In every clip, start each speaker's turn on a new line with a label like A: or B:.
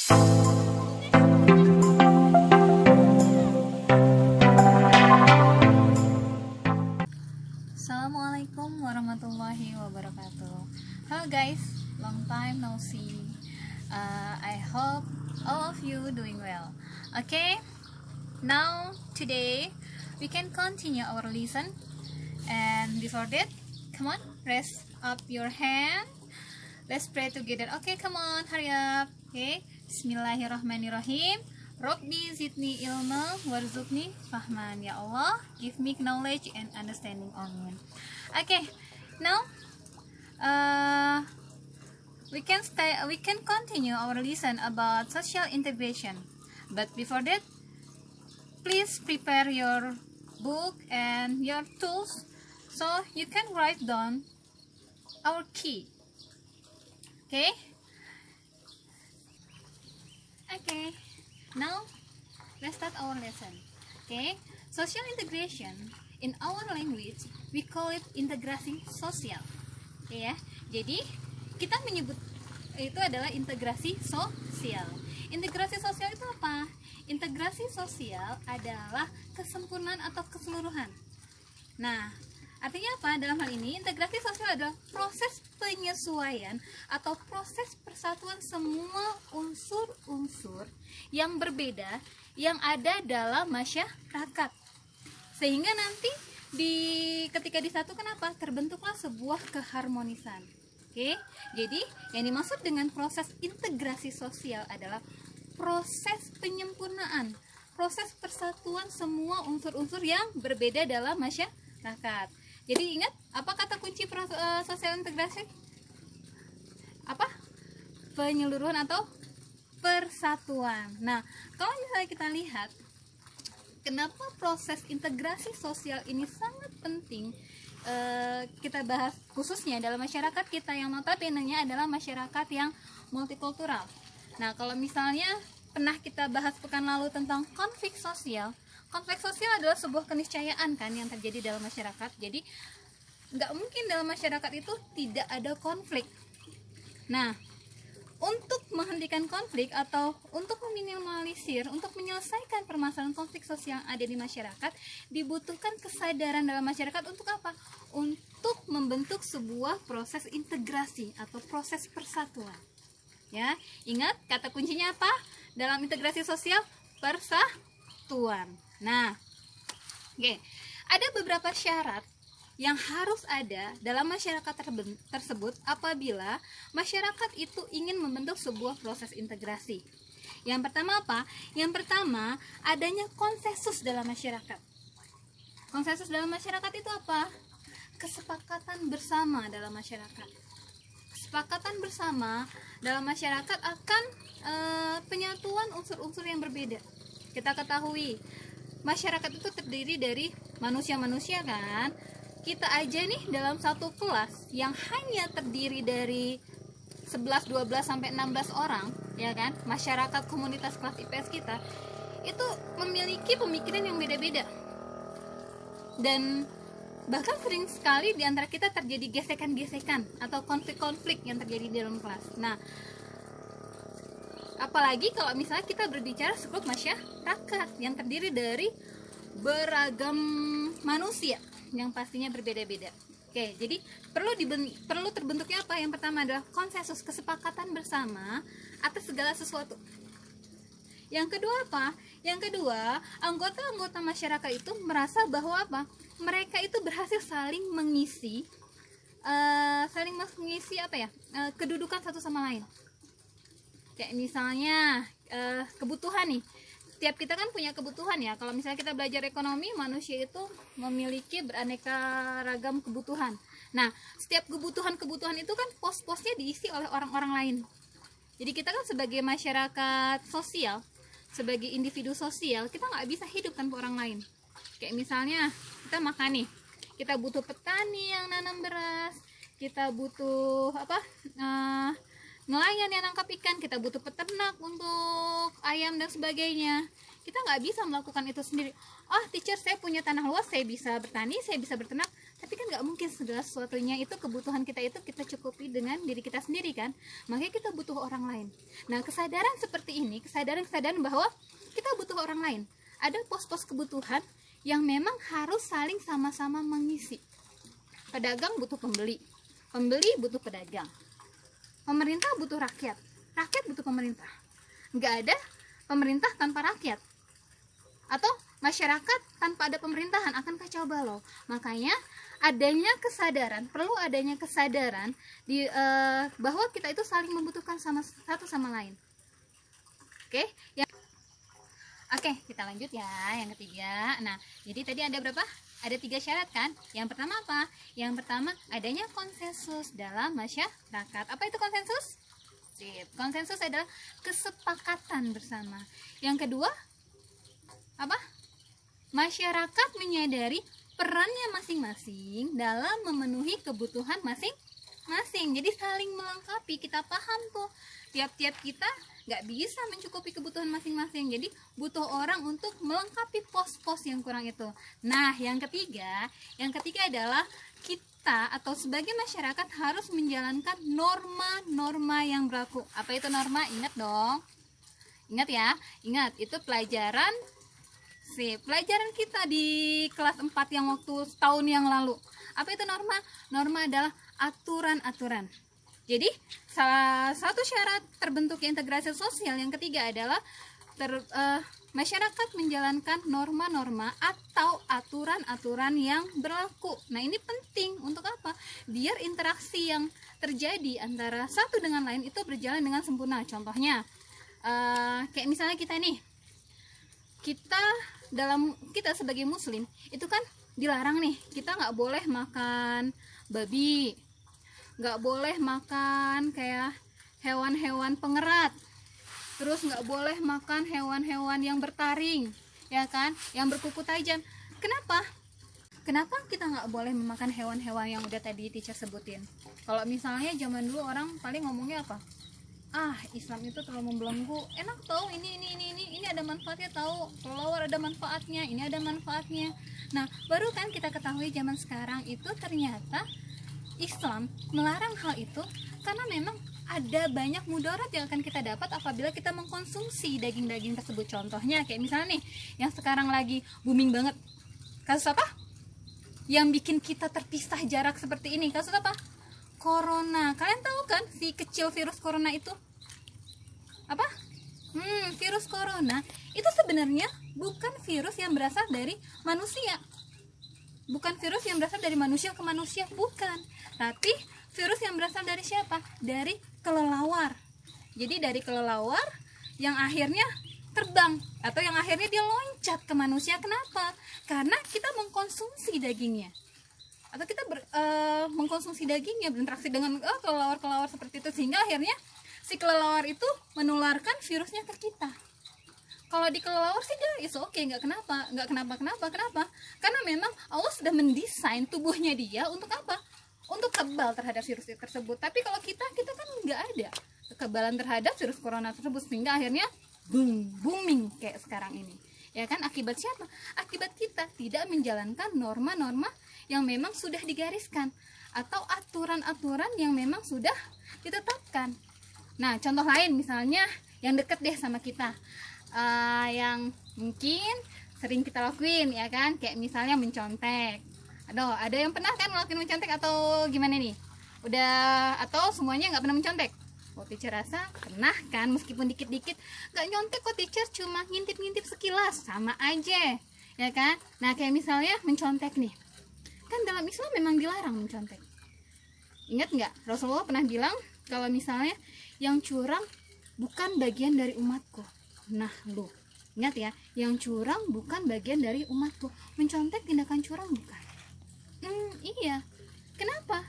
A: Assalamualaikum warahmatullahi wabarakatuh. Hello guys, long time no see. I hope all of you doing well. Okay, now today we can continue our lesson. And before that, come on, raise up your hand. Let's pray together. Okay, come on, hurry up. Okay, Bismillahirrahmanirrahim. Rabbi zidni ilma warzuqni fahman. Ya Allah, give me knowledge and understanding. Amin. Okay, now we can continue our lesson about social integration. But before that, please prepare your book and your tools so you can write down our key. Okay? Okay. Now, let's start our lesson. Okay, social integration in our language we call it integrasi sosial. Okay, ya. Jadi kita menyebut itu adalah integrasi sosial. Integrasi sosial itu apa? Integrasi sosial adalah kesempurnaan atau keseluruhan. Nah, artinya apa? Dalam hal ini, integrasi sosial adalah proses penyesuaian atau proses persatuan semua unsur-unsur yang berbeda yang ada dalam masyarakat. Sehingga nanti ketika disatukan apa? Terbentuklah sebuah keharmonisan. Oke? Jadi, yang dimaksud dengan proses integrasi sosial adalah proses penyempurnaan, proses persatuan semua unsur-unsur yang berbeda dalam masyarakat. Jadi ingat, apa kata kunci sosial integrasi? Apa? Penyeluruhan atau persatuan. Nah, kalau misalnya kita lihat, kenapa proses integrasi sosial ini sangat penting kita bahas khususnya dalam masyarakat kita yang notabene-nya adalah masyarakat yang multikultural. Nah, kalau misalnya pernah kita bahas pekan lalu tentang konflik sosial. Konflik sosial adalah sebuah keniscayaan kan yang terjadi dalam masyarakat. Jadi nggak mungkin dalam masyarakat itu tidak ada konflik. Nah, untuk menghentikan konflik atau untuk meminimalisir, untuk menyelesaikan permasalahan konflik sosial yang ada di masyarakat, dibutuhkan kesadaran dalam masyarakat untuk apa? Untuk membentuk sebuah proses integrasi atau proses persatuan. Ya, ingat kata kuncinya apa? Dalam integrasi sosial, persatuan. Nah, oke, ada beberapa syarat yang harus ada dalam masyarakat tersebut apabila masyarakat itu ingin membentuk sebuah proses integrasi. Yang pertama apa? Yang pertama, adanya konsensus dalam masyarakat. Konsensus dalam masyarakat itu apa? Kesepakatan bersama dalam masyarakat. Kesepakatan bersama dalam masyarakat akan penyatuan unsur-unsur yang berbeda. Kita ketahui masyarakat itu terdiri dari manusia-manusia kan. Kita aja nih dalam satu kelas yang hanya terdiri dari 11, 12 sampai 16 orang, ya kan? Masyarakat komunitas kelas IPS kita itu memiliki pemikiran yang beda-beda. Dan bahkan sering sekali di antara kita terjadi gesekan-gesekan atau konflik-konflik yang terjadi di dalam kelas. Nah, apalagi kalau misalnya kita berbicara skup masyarakat yang terdiri dari beragam manusia yang pastinya berbeda-beda. Oke, jadi perlu terbentuknya apa? Yang pertama adalah konsensus, kesepakatan bersama atas segala sesuatu. Yang kedua apa? Yang kedua, anggota-anggota masyarakat itu merasa bahwa apa? Mereka itu berhasil saling mengisi apa ya? Kedudukan satu sama lain. Kayak misalnya kebutuhan nih. Setiap kita kan punya kebutuhan ya. Kalau misalnya kita belajar ekonomi, manusia itu memiliki beraneka ragam kebutuhan. Nah, setiap kebutuhan itu kan pos-posnya diisi oleh orang-orang lain. Jadi kita kan sebagai masyarakat sosial, sebagai individu sosial, kita nggak bisa hidup tanpa orang lain. Kayak misalnya kita makan nih, kita butuh petani yang nanam beras, kita butuh nelayan yang nangkap ikan, kita butuh peternak untuk ayam dan sebagainya. Kita nggak bisa melakukan itu sendiri. Oh, teacher, saya punya tanah luas, saya bisa bertani, saya bisa berternak, Tapi kan nggak mungkin segala sesuatunya itu, kebutuhan kita itu kita cukupi dengan diri kita sendiri kan, makanya kita butuh orang lain. Nah, kesadaran seperti ini, kesadaran bahwa kita butuh orang lain, ada pos-pos kebutuhan yang memang harus saling sama-sama mengisi. Pedagang butuh pembeli, pembeli butuh pedagang, pemerintah butuh rakyat, rakyat butuh pemerintah. Nggak ada pemerintah tanpa rakyat, atau masyarakat tanpa ada pemerintahan akan kacau balau. Makanya adanya kesadaran, perlu adanya kesadaran bahwa kita itu saling membutuhkan satu sama lain. Oke, kita lanjut ya yang ketiga. Nah, jadi tadi ada berapa? Ada 3 syarat kan? Yang pertama apa? Yang pertama, adanya konsensus dalam masyarakat. Apa itu konsensus? Konsensus adalah kesepakatan bersama. Yang kedua, apa? Masyarakat menyadari perannya masing-masing dalam memenuhi kebutuhan masing-masing. Jadi saling melengkapi. Kita paham tuh, tiap-tiap kita nggak bisa mencukupi kebutuhan masing-masing. Jadi butuh orang untuk melengkapi pos-pos yang kurang itu. Nah, yang ketiga adalah kita atau sebagai masyarakat harus menjalankan norma-norma yang berlaku. Apa itu norma? Ingat dong. Ingat ya. Ingat, itu pelajaran kita di kelas 4 yang waktu setahun yang lalu. Apa itu norma? Norma adalah aturan-aturan. Jadi salah satu syarat terbentuknya integrasi sosial yang ketiga adalah masyarakat menjalankan norma-norma atau aturan-aturan yang berlaku. Nah, ini penting untuk apa? Biar interaksi yang terjadi antara satu dengan lain itu berjalan dengan sempurna. Contohnya kayak misalnya kita sebagai muslim itu kan dilarang nih, kita nggak boleh makan babi, nggak boleh makan kayak hewan-hewan pengerat, terus nggak boleh makan hewan-hewan yang bertaring, ya kan, yang berkuku tajam. Kenapa kita nggak boleh memakan hewan-hewan yang udah tadi teacher sebutin? Kalau misalnya zaman dulu orang paling ngomongnya apa? Islam itu terlalu membelenggu. Enak tahu, ini ada manfaatnya tahu. Kelelawar ada manfaatnya, ini ada manfaatnya. Nah, baru kan kita ketahui zaman sekarang itu ternyata Islam melarang hal itu karena memang ada banyak mudarat yang akan kita dapat apabila kita mengkonsumsi daging-daging tersebut. Contohnya kayak misalnya nih, yang sekarang lagi booming banget. Kasus apa? Yang bikin kita terpisah jarak seperti ini. Kasus apa? Corona. Kalian tahu kan si kecil virus corona itu apa? Virus corona itu sebenarnya bukan virus yang berasal dari manusia. Bukan virus yang berasal dari manusia ke manusia, bukan. Tapi virus yang berasal dari siapa? Dari kelelawar. Jadi dari kelelawar yang akhirnya terbang atau yang akhirnya dia loncat ke manusia. Kenapa? Karena kita mengkonsumsi dagingnya. Atau kita mengkonsumsi dagingnya, berinteraksi dengan kelelawar-kelelawar seperti itu, sehingga akhirnya si kelelawar itu menularkan virusnya ke kita. Kalau di kelelawar sih dia is oke, nggak kenapa. Karena memang Allah sudah mendesain tubuhnya dia untuk apa? Untuk kebal terhadap virus tersebut. Tapi kalau kita kan nggak ada kekebalan terhadap virus corona tersebut, sehingga akhirnya booming kayak sekarang ini. Ya kan, akibat siapa? Akibat kita tidak menjalankan norma-norma yang memang sudah digariskan atau aturan-aturan yang memang sudah ditetapkan. Nah, contoh lain misalnya yang deket deh sama kita, yang mungkin sering kita lakuin, ya kan, kayak misalnya mencontek. Aduh, ada yang pernah kan ngelakuin mencontek atau gimana nih? Udah, atau semuanya nggak pernah mencontek? Oh, teacher rasa pernah kan, meskipun dikit-dikit. Nggak nyontek kok teacher, cuma ngintip-ngintip sekilas, sama aja, ya kan. Nah, kayak misalnya mencontek nih, kan dalam Islam memang dilarang mencontek. Ingat nggak, Rasulullah pernah bilang kalau misalnya yang curang bukan bagian dari umatku. Nah, lu ingat ya, yang curang bukan bagian dari umatku. Mencontek tindakan curang bukan? Iya. Kenapa?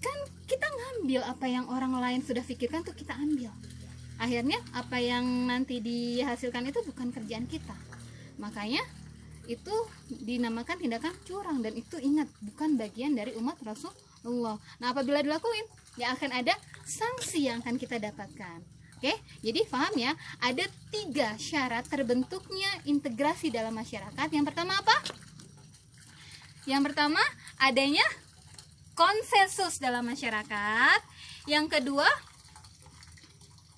A: Kan kita ngambil apa yang orang lain sudah pikirkan tuh kita ambil. Akhirnya apa yang nanti dihasilkan itu bukan kerjaan kita. Makanya itu dinamakan tindakan curang, dan itu ingat bukan bagian dari umat Rasulullah. Nah, apabila dilakuin ya akan ada sanksi yang akan kita dapatkan. Oke, jadi paham ya, ada 3 syarat terbentuknya integrasi dalam masyarakat. Yang pertama apa? Yang pertama adanya konsensus dalam masyarakat. Yang kedua,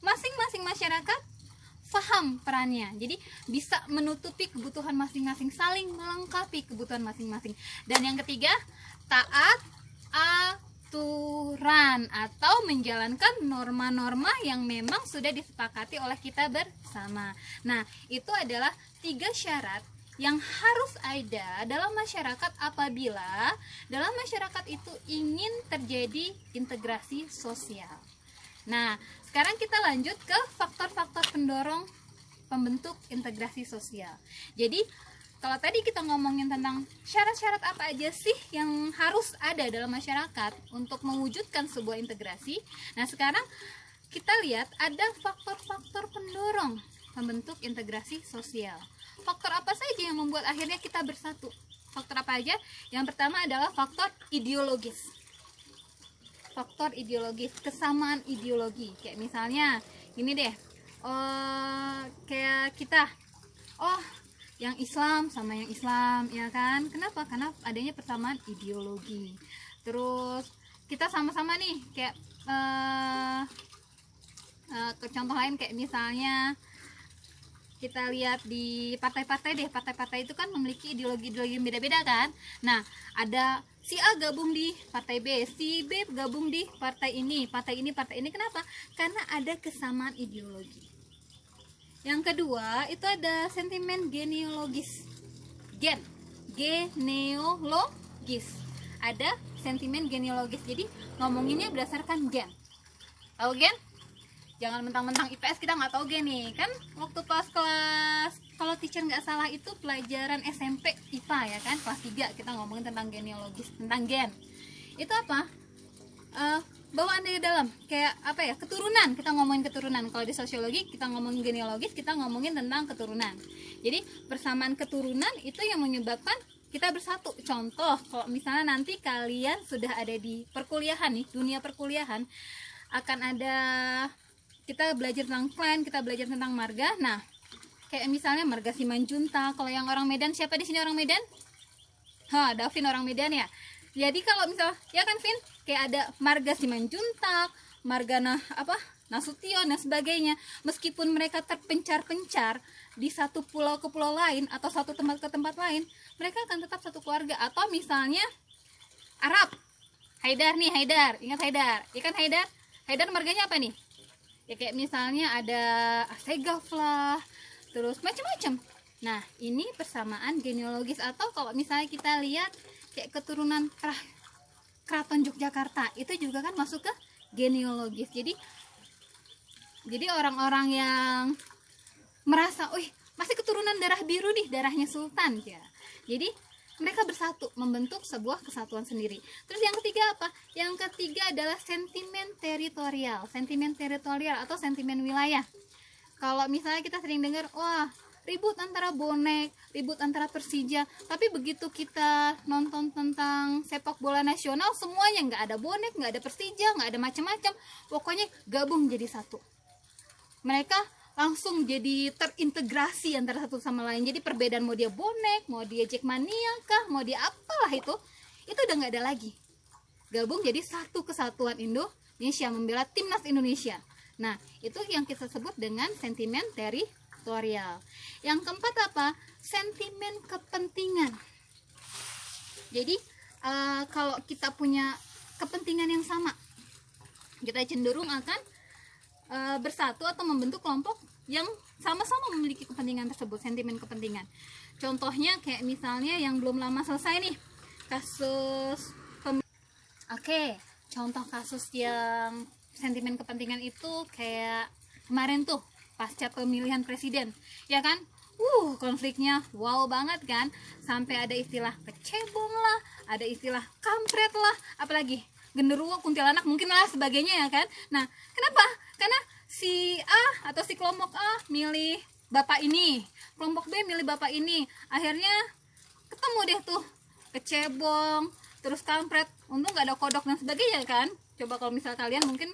A: masing-masing masyarakat paham perannya, jadi bisa menutupi kebutuhan masing-masing, saling melengkapi kebutuhan masing-masing. Dan yang ketiga, taat aturan atau menjalankan norma-norma yang memang sudah disepakati oleh kita bersama. Nah, itu adalah 3 syarat yang harus ada dalam masyarakat apabila dalam masyarakat itu ingin terjadi integrasi sosial. Nah, sekarang kita lanjut ke faktor-faktor pendorong pembentuk integrasi sosial. Jadi, kalau tadi kita ngomongin tentang syarat-syarat apa aja sih yang harus ada dalam masyarakat untuk mewujudkan sebuah integrasi. Nah, sekarang kita lihat ada faktor-faktor pendorong pembentuk integrasi sosial. Faktor apa saja yang membuat akhirnya kita bersatu? Faktor apa aja? Yang pertama adalah faktor ideologis. Faktor ideologis, kesamaan ideologi. Kayak misalnya ini deh, kayak kita, yang Islam sama yang Islam, ya kan? Kenapa? Karena adanya persamaan ideologi. Terus kita sama-sama nih, kayak contoh lain kayak misalnya kita lihat di partai-partai deh, partai-partai itu kan memiliki ideologi-ideologi yang beda-beda kan. Nah, ada si A gabung di partai B, si B gabung di partai ini, partai ini. Kenapa? Karena ada kesamaan ideologi. Yang kedua, itu ada sentimen genealogis. Genealogis. Ada sentimen genealogis. Jadi ngomonginnya berdasarkan gen. Tahu gen? Jangan mentang-mentang IPS kita nggak tahu gen nih. Kan waktu pas kelas, kalau teacher nggak salah itu pelajaran SMP IPA ya kan, kelas 3 kita ngomongin tentang genealogis, tentang gen. Itu apa? Bawaan dari dalam, kayak apa ya, keturunan. Kita ngomongin keturunan. Kalau di sosiologi kita ngomongin genealogis, kita ngomongin tentang keturunan. Jadi persamaan keturunan itu yang menyebabkan kita bersatu. Contoh, kalau misalnya nanti kalian sudah ada di perkuliahan nih, dunia perkuliahan, akan ada, kita belajar tentang klan, kita belajar tentang marga. Nah, kayak misalnya marga Simanjuntak. Kalau yang orang Medan, siapa di sini orang Medan? Davin orang Medan ya. Jadi kalau misalnya, ya kan Vin, kayak ada marga Simanjuntak, marga Nasution dan sebagainya. Meskipun mereka terpencar-pencar di satu pulau ke pulau lain atau satu tempat ke tempat lain, mereka akan tetap satu keluarga. Atau misalnya Arab, Haidar nih, Haidar, ingat Haidar, ikan Haidar. Haidar marganya apa nih? Ya kayak misalnya ada Asegaf lah, terus macam-macam. Nah, ini persamaan genealogis. Atau kalau misalnya kita lihat kayak keturunan Keraton Yogyakarta, itu juga kan masuk ke genealogis. Jadi orang-orang yang merasa, masih keturunan darah biru nih, darahnya sultan ya. Jadi mereka bersatu, membentuk sebuah kesatuan sendiri. Terus yang ketiga apa? Yang ketiga adalah sentimen teritorial. Sentimen teritorial atau sentimen wilayah. Kalau misalnya kita sering dengar, ribut antara bonek, ribut antara Persija. Tapi begitu kita nonton tentang sepak bola nasional, semuanya nggak ada bonek, nggak ada Persija, nggak ada macam-macam. Pokoknya gabung jadi satu. Mereka langsung jadi terintegrasi antara satu sama lain. Jadi perbedaan mau dia bonek, mau dia Jackmania kah, mau dia apalah itu udah nggak ada lagi. Gabung jadi satu kesatuan Indonesia, membela timnas Indonesia. Nah, itu yang kita sebut dengan sentimen teritorial. Yang keempat apa? Sentimen kepentingan. Jadi kalau kita punya kepentingan yang sama, kita cenderung akan bersatu atau membentuk kelompok yang sama-sama memiliki kepentingan tersebut, sentimen kepentingan. Contohnya kayak misalnya yang belum lama selesai nih, kasus contoh kasus yang sentimen kepentingan itu kayak kemarin tuh pasca pemilihan presiden, ya kan? Konfliknya wow banget kan, sampai ada istilah kecebong lah, ada istilah kampret lah, apalagi genderuwo, kuntilanak mungkin lah sebagainya ya kan. Nah, kenapa? Karena si A atau si kelompok A milih bapak ini, kelompok B milih bapak ini, akhirnya ketemu deh tuh kecebong, terus kampret. Untung gak ada kodok dan sebagainya kan. Coba kalau misal kalian mungkin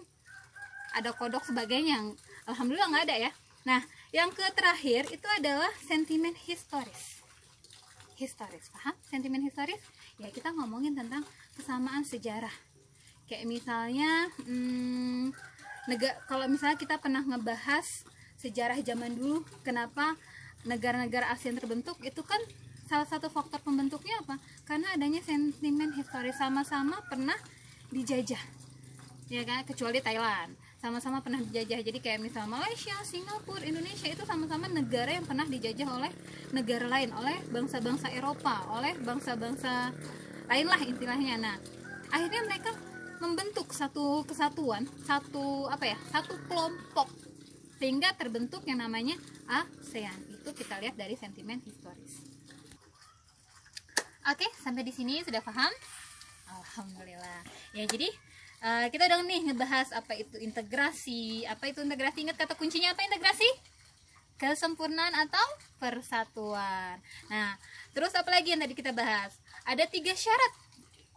A: ada kodok sebagainya, alhamdulillah nggak ada ya. Nah, yang terakhir itu adalah sentimen historis. historis. Paham sentimen historis? Ya, kita ngomongin tentang kesamaan sejarah. Kayak misalnya kalau misalnya kita pernah ngebahas sejarah zaman dulu, kenapa negara-negara ASEAN terbentuk, itu kan salah satu faktor pembentuknya apa? Karena adanya sentimen historis, sama-sama pernah dijajah, ya kan? Kecuali Thailand, sama-sama pernah dijajah. Jadi kayak misal Malaysia, Singapura, Indonesia itu sama-sama negara yang pernah dijajah oleh negara lain, oleh bangsa-bangsa Eropa, oleh bangsa-bangsa lain lah istilahnya. Nah, akhirnya mereka membentuk satu kesatuan, satu kelompok, sehingga terbentuk yang namanya ASEAN. Itu kita lihat dari sentimen historis. Oke, sampai di sini sudah paham? Alhamdulillah. Ya, jadi kita udah nih ngebahas apa itu integrasi. Apa itu integrasi? Ingat kata kuncinya apa integrasi? Kesempurnaan atau persatuan. Nah, terus apa lagi yang tadi kita bahas? Ada 3 syarat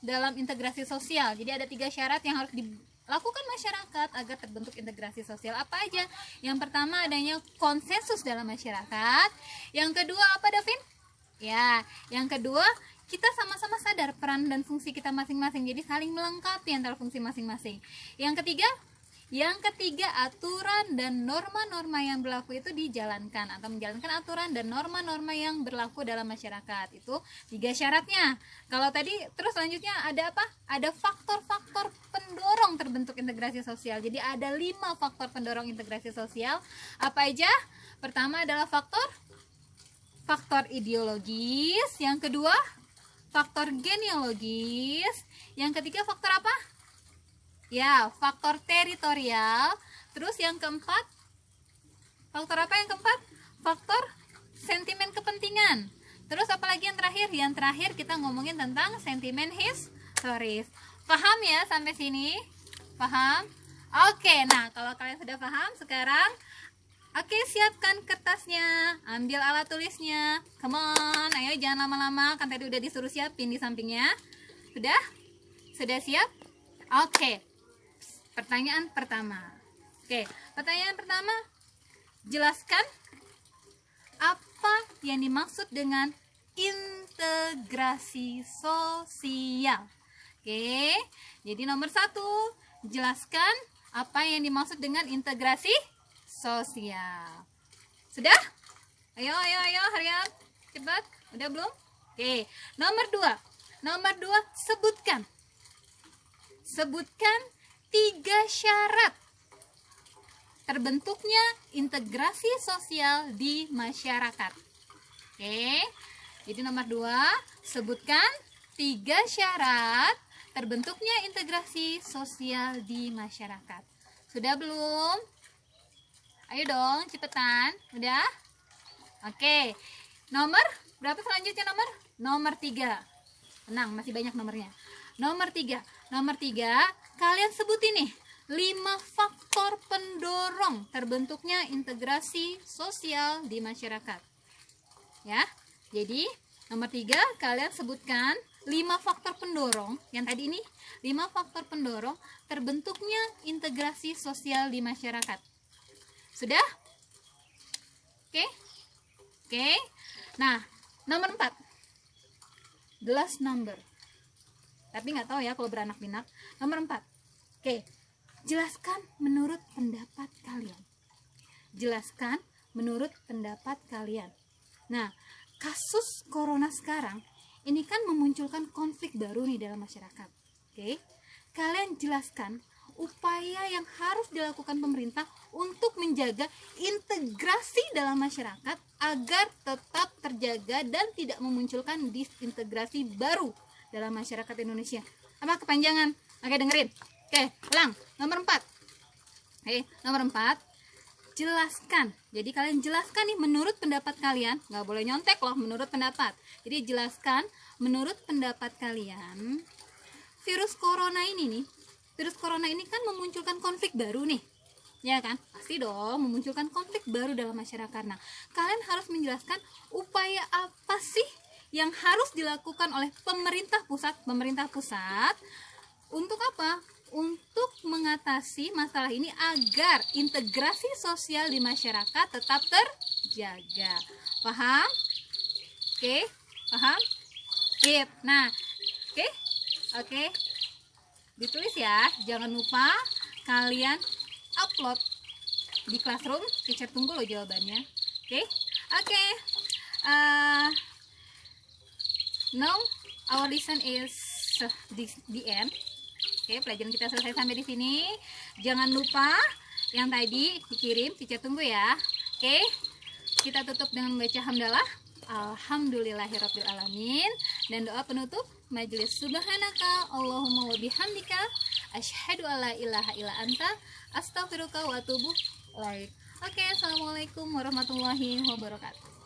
A: dalam integrasi sosial. Jadi ada 3 syarat yang harus dilakukan masyarakat agar terbentuk integrasi sosial. Apa aja? Yang pertama, adanya konsensus dalam masyarakat. Yang kedua apa, Davin? Ya, yang kedua, kita sama-sama sadar peran dan fungsi kita masing-masing, jadi saling melengkapi antara fungsi masing-masing. Yang ketiga, aturan dan norma-norma yang berlaku itu dijalankan, atau menjalankan aturan dan norma-norma yang berlaku dalam masyarakat. Itu 3 syaratnya. Kalau tadi terus selanjutnya ada apa? Ada faktor-faktor pendorong terbentuk integrasi sosial. Jadi ada 5 faktor pendorong integrasi sosial. Apa aja? Pertama adalah faktor ideologis, yang kedua faktor genealogis, yang ketiga faktor apa? Ya, faktor teritorial. Terus yang keempat, faktor apa yang keempat? Faktor sentimen kepentingan. Terus apalagi yang terakhir? Yang terakhir kita ngomongin tentang sentimen historis. Paham ya sampai sini? Paham? Oke, nah kalau kalian sudah paham sekarang, oke, siapkan kertasnya, ambil alat tulisnya. Come on, ayo jangan lama-lama, kan tadi udah disuruh siapin di sampingnya. Sudah? Sudah siap? Oke. Pertanyaan pertama. Oke, pertanyaan pertama, jelaskan apa yang dimaksud dengan integrasi sosial. Oke, jadi nomor 1, jelaskan apa yang dimaksud dengan integrasi sosial. Sudah? Ayo, hurry up. Cepat. Udah belum? Oke. Nomor 2, sebutkan 3 syarat terbentuknya integrasi sosial di masyarakat. Oke. Jadi nomor 2, sebutkan 3 syarat terbentuknya integrasi sosial di masyarakat. Sudah belum? Ayo dong, cepetan. Udah? Oke. Nomor berapa selanjutnya nomor? Nomor 3. Tenang, masih banyak nomornya. Nomor 3, kalian sebutin nih 5 faktor pendorong terbentuknya integrasi sosial di masyarakat. Ya. Jadi, nomor 3, kalian sebutkan 5 faktor pendorong, yang tadi ini 5 faktor pendorong terbentuknya integrasi sosial di masyarakat. Sudah? Oke. Nah, nomor 4. The last number. Tapi nggak tahu ya kalau beranak pinak. Nomor 4. Oke. Jelaskan menurut pendapat kalian. Jelaskan menurut pendapat kalian. Nah, kasus corona sekarang ini kan memunculkan konflik baru nih dalam masyarakat. Oke. Kalian jelaskan upaya yang harus dilakukan pemerintah untuk menjaga integrasi dalam masyarakat agar tetap terjaga dan tidak memunculkan disintegrasi baru dalam masyarakat Indonesia. Apa kepanjangan? Oke, dengerin. Oke, ulang. Nomor 4. Oke, nomor 4. Jelaskan. Jadi kalian jelaskan nih menurut pendapat kalian. Nggak boleh nyontek loh, menurut pendapat. Jadi jelaskan menurut pendapat kalian. Virus corona ini kan memunculkan konflik baru nih. Ya kan? Pasti dong memunculkan konflik baru dalam masyarakat. Nah, kalian harus menjelaskan upaya apa sih yang harus dilakukan oleh pemerintah pusat untuk apa? Untuk mengatasi masalah ini agar integrasi sosial di masyarakat tetap terjaga. Paham? Oke. Paham? Keep. Nah, oke? Oke. Ditulis ya. Jangan lupa kalian upload di Classroom. Teacher tunggu loh jawabannya. Oke? Oke. Now our lesson is the end. Oke, pelajaran kita selesai sampai di sini. Jangan lupa yang tadi dikirim, teacher tunggu ya. Oke, kita tutup dengan membaca hamdalah. Alhamdulillahirabbil alamin, dan doa penutup majelis. Subhanaka Allahumma wa bihamdika asyhadu alla ilaha illa anta astaghfiruka wa atubu ilaik. Oke, assalamualaikum warahmatullahi wabarakatuh.